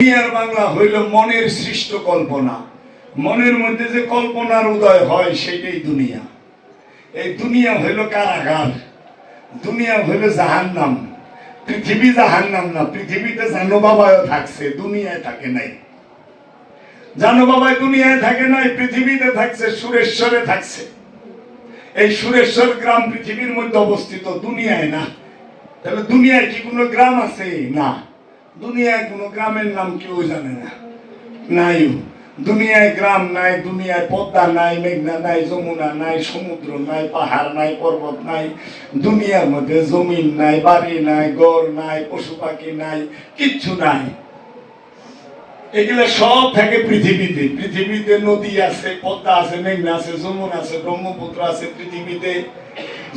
দুনিয়ার বাংলা হইল মনের সৃষ্ট কল্পনা। মনের মধ্যে যে কল্পনার উদয় হয় সেটাই দুনিয়া। এই দুনিয়া হইল কারাগার, দুনিয়া হইল জাহান্নাম। পৃথিবী জাহান্নাম না, পৃথিবীতে জানো বাবাও থাকছে, দুনিয়ায় থাকে নাই। জানো বাবাই দুনিয়ায় থাকে নাই, পৃথিবীতে থাকছে, সুরেশ্বরে থাকছে। এই সুরেশ্বর গ্রাম পৃথিবীর মধ্যে অবস্থিত, দুনিয়ায় না। তাহলে দুনিয়ায় কি কোনো গ্রাম আছে? না, দুনিয়ায় কোনো গ্রামের নাম কেউ জানে না, নাই। দুনিয়ায় গ্রাম নাই, দুনিয়ায় পদ্মা নাই, মেঘনা নাই, যমুনা নাই, সমুদ্র নাই, পাহাড় নাই, পর্বত নাই। দুনিয়ার মধ্যে জমিন নাই, বাড়ি নাই, ঘর নাই, পশু পাখি নাই, কিচ্ছু নাই। এগুলো সব থাকে পৃথিবীতে। পৃথিবীতে নদী আছে, পদ্মা আছে, মেঘনা আছে, যমুনা আছে, ব্রহ্মপুত্র আছে। পৃথিবীতে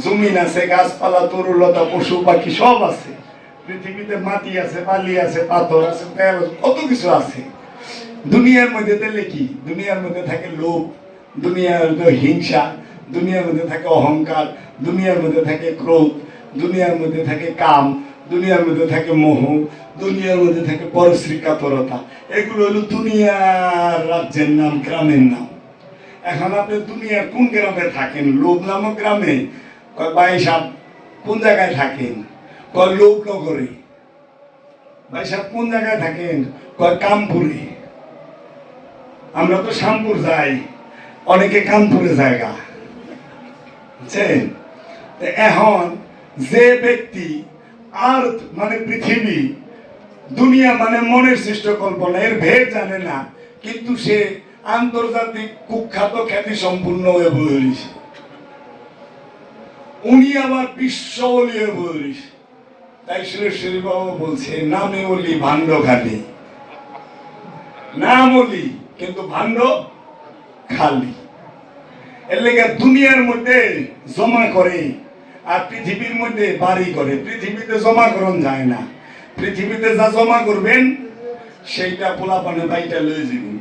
জমিন আছে, গাছপালা, তরুলতা, পশু পাখি সব আছে। পৃথিবীতে মাটি আছে, বালি আছে, পাথর আছে, তেল, কত কিছু আছে। দুনিয়ার মধ্যে তাহলে কি? দুনিয়ার মধ্যে থাকে লোভ, দুনিয়ার মধ্যে হিংসা, দুনিয়ার মধ্যে থাকে অহংকার, দুনিয়ার মধ্যে থাকে ক্রোধ, দুনিয়ার মধ্যে থাকে কাম, দুনিয়ার মধ্যে থাকে মোহ, দুনিয়ার মধ্যে থাকে পরশ্রীকাতরতা। এগুলো হলো দুনিয়ার রাজ্যের নাম, গ্রামের নাম। এখন আপনি দুনিয়ার কোন গ্রামে থাকেন? লোভ নামক গ্রামে? ভাই সাহেব কোন জায়গায় থাকেন? লোভনগরে। ভাই সাহেব কোন জায়গায় থাকেন? কামপুরে। আমরা তো শ্যামপুর যাই, অনেকে কানপুরে জায়গা বুঝছেন। এখন যে ব্যক্তি আর মানে পৃথিবী, দুনিয়া মানে মনের সৃষ্ট কল্পনা, এর ভেদ জানে না, কিন্তু সে আন্তর্জাতিক কুখ্যাত খ্যাতি সম্পূর্ণ হয়ে বইছে। উনি আবার বিশ্ব অলি হয়ে বইছে। তাই সুরেশ্বরী বাবা বলছে, নামে অলি ভাণ্ড খালি, নাম অলি কিন্তু ভাণ্ড খালি। এর লেগে দুনিয়ার মধ্যে জমা করে আর পৃথিবীর মধ্যে বাড়ি করে। পৃথিবীতে জমা করণ যায় না, পৃথিবীতে যা জমা করবেন সেইটা পোলাপানে বাইটা লয়ে যাবেন।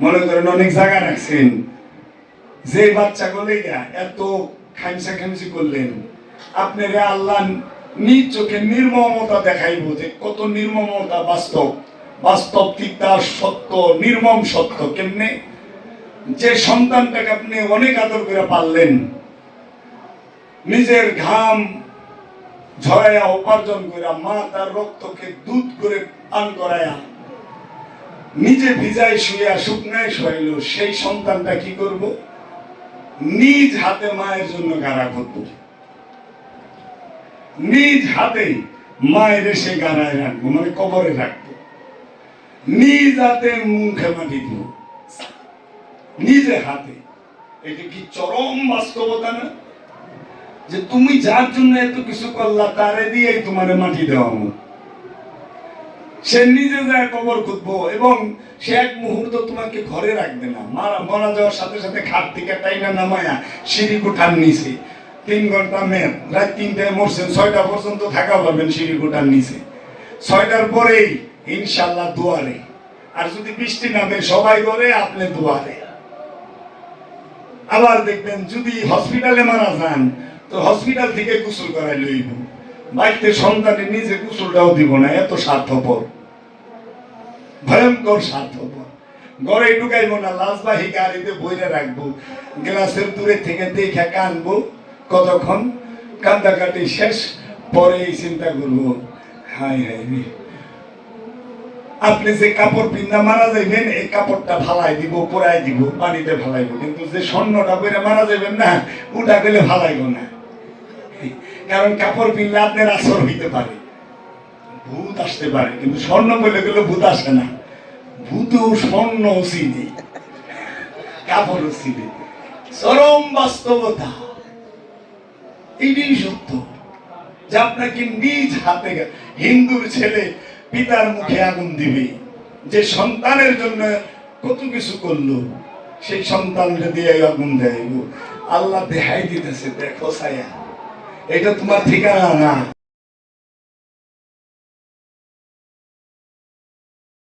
মনে করেন অনেক জায়গা রাখছেন, যে বাচ্চাগুলো এত খামসা খামসি করলেন, আপনারা আল্লাহ নিজ চোখে নির্মমতা দেখাইব যে কত নির্মমতা বাস্তব, বাস্তব তিক্তা সত্য, নির্মম সত্য। কেমনে? যে সন্তানটাকে আপনি অনেক আদর করে পারলেন, নিজের ঘাম ঝরাইয়া উপার্জন করে, মা তার রক্তকে দুধ করে পান করায়া, নিজে ভিজায় শুয়া শুকনায় শোয়াইল, সেই সন্তানটা কি করব? নিজ হাতে মায়ের জন্য গাড়া করব, নিজ হাতে মায়ের এসে গাড়ায় রাখবো, মানে কবরে রাখবো, নিজ হাতে মুখে মাটি দিব, নিজে হাতে। এটা কি চরম বাস্তবতা না? যে তুমি যার জন্য এত কিছু করলা, তারে দিয়ে তোমার মাটি দেওয়া, সে নিজে যায় কবর খুঁজবো, এবং সে এক মুহূর্ত তোমাকে ঘরে রাখবে না। মারা যাওয়ার সাথে সাথে খাট থেকে টাইনা নামায়া সিঁড়ি কোঠার নিচে 3 ঘন্টা মেয়াদ, রাত 3টায় মরছেন, 6টা পর্যন্ত থাকা পারবেন সিঁড়ি কোঠার নিচে। 6টার পরেই ইনশাল্লাহ দুয়ারে। আর যদি বৃষ্টি নামে সবাই করে, আপনি দুয়ারে। আবার দেখবেন যদি হসপিটালে মারা যান, তো হসপিটাল থেকে গোসল করাই লইব, বাড়িতে সন্তানের নিজে গোসলটাও দিব না। এত স্বার্থপর, ভয়ঙ্কর স্বার্থপর। ঘরে ঢুকাইব না, লাশবাহী গাড়িতে বইরে রাখবো, গ্লাসের দূরে থেকে দেখে কানবো, কতক্ষণ কান্দাকাটি শেষ, পরে এই চিন্তা করবো, হাই হাই রে, আপনি যে কাপড় পিন্দা মারা যাইবেন, এই কাপড়টা ফালাই দিব, পোড়াই দিব, পানিতে ফালাইব। কিন্তু যে স্বর্ণটা পরে মারা যাবেন না, ওটা পেলে ফালাইব না। কারণ কাপড় পিনলে আপনার আসর হইতে পারে, ভূত আসতে পারে, কিন্তু স্বর্ণ বলে গেলে ভূত আসে না। ভূত স্বর্ণ চিনে, কাপড় চিনে। চরম বাস্তবতা, এটাই সত্য। যে আপনাকে নিজ হাতে, হিন্দুর ছেলে পিতার মুখে আগুন দিবে, যে সন্তানের জন্য কত কিছু করলো, সেই সন্তানকে দিয়ে আগুন দেয়। আল্লাহ দেখাই দিতেছে, দেখো ছায়া, এটা তোমার ঠিকানা না।